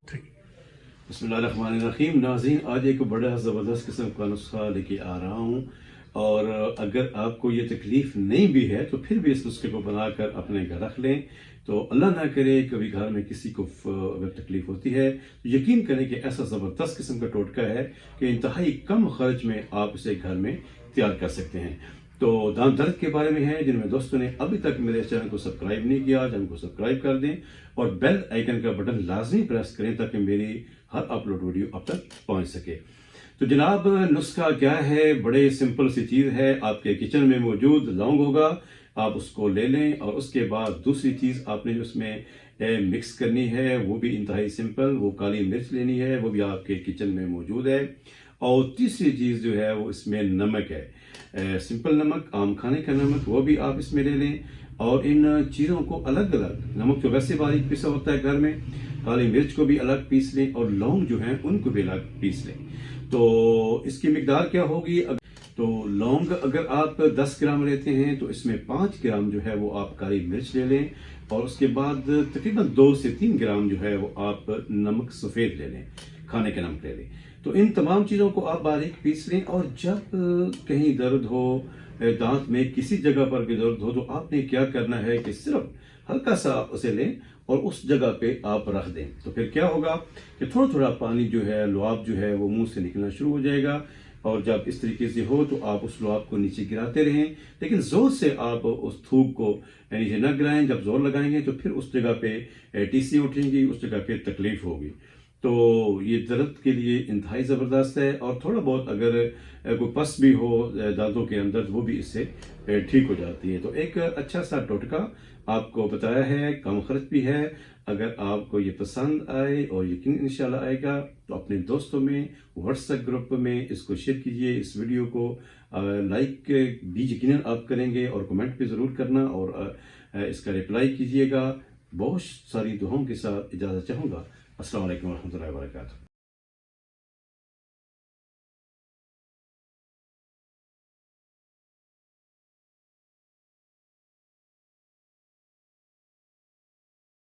बिस्मिल्लाहिर्रहमानिर्रहीम। नाज़रीन, आज एक बड़ा ज़बरदस्त किस्म का नुस्खा लेके आ रहा हूँ, और अगर आपको ये तकलीफ़ नहीं भी है तो फिर भी इस नुस्खे को बनाकर अपने घर रख लें। तो अल्लाह ना करे कभी घर में किसी को अगर तकलीफ़ होती है तो यकीन करें कि ऐसा ज़बरदस्त किस्म का टोटका है कि इंतहाई कम खर्च में आप इसे घर में तैयार कर सकते हैं। तो दांत दर्द के बारे में है। जिनमें दोस्तों ने अभी तक मेरे चैनल को सब्सक्राइब नहीं किया, चैनल को सब्सक्राइब कर दें और बेल आइकन का बटन लाजमी प्रेस करें ताकि मेरी हर अपलोड वीडियो अब तक पहुंच सके। तो जनाब, नुस्खा क्या है? बड़े सिंपल सी चीज़ है। आपके किचन में मौजूद लौंग होगा, आप उसको ले लें, और उसके बाद दूसरी चीज़ आपने जो उसमें मिक्स करनी है वो भी इंतहाई सिंपल, वो काली मिर्च लेनी है, वो भी आपके किचन में मौजूद है। और तीसरी चीज़ जो है वो इसमें नमक है, सिंपल नमक, आम खाने का नमक, वो भी आप इसमें ले लें। और इन चीज़ों को अलग अलग, नमक तो वैसे बारीक पिसा होता है घर में, काली मिर्च को भी अलग पीस लें, और लौंग जो हैं उनको भी अलग पीस लें। तो इसकी मिकदार क्या होगी? तो लौंग अगर आप 10 ग्राम लेते हैं तो इसमें 5 ग्राम जो है वो आप काली मिर्च ले लें, और उसके बाद तकरीबन 2 से 3 ग्राम जो है वो आप नमक सफ़ेद ले लें, खाने का नमक ले लें। तो इन तमाम चीज़ों को आप बारीक पीस लें, और जब कहीं दर्द हो, दांत में किसी जगह पर भी दर्द हो, तो आपने क्या करना है कि सिर्फ हल्का सा उसे लें और उस जगह पे आप रख दें। तो फिर क्या होगा कि थोड़ा थोड़ा पानी जो है, लुआब जो है वो मुंह से निकलना शुरू हो जाएगा। और जब इस तरीके से हो तो आप उस लुआब को नीचे गिराते रहें, लेकिन ज़ोर से आप उस थूक को नीचे न गिराएं। जब ज़ोर लगाएंगे तो फिर उस जगह पे टीसी उठेंगी, उस जगह पे तकलीफ होगी। तो ये दर्द के लिए इंतहाई ज़बरदस्त है। और थोड़ा बहुत अगर कोई पस भी हो दांतों के अंदर तो वो भी इससे ठीक हो जाती है। तो एक अच्छा सा टोटका आपको बताया है, कम खर्च भी है। अगर आपको ये पसंद आए, और यकीन इंशाल्लाह आएगा, तो अपने दोस्तों में, व्हाट्सएप ग्रुप में इसको शेयर कीजिए। इस वीडियो को लाइक भी यकीनन आप करेंगे, और कमेंट भी ज़रूर करना, और इसका रिप्लाई कीजिएगा। बहुत सारी दुआओं के साथ इजाज़त चाहूँगा। अस्सलाम वालेकुम रहमतुल्लाहि व बरकातहू।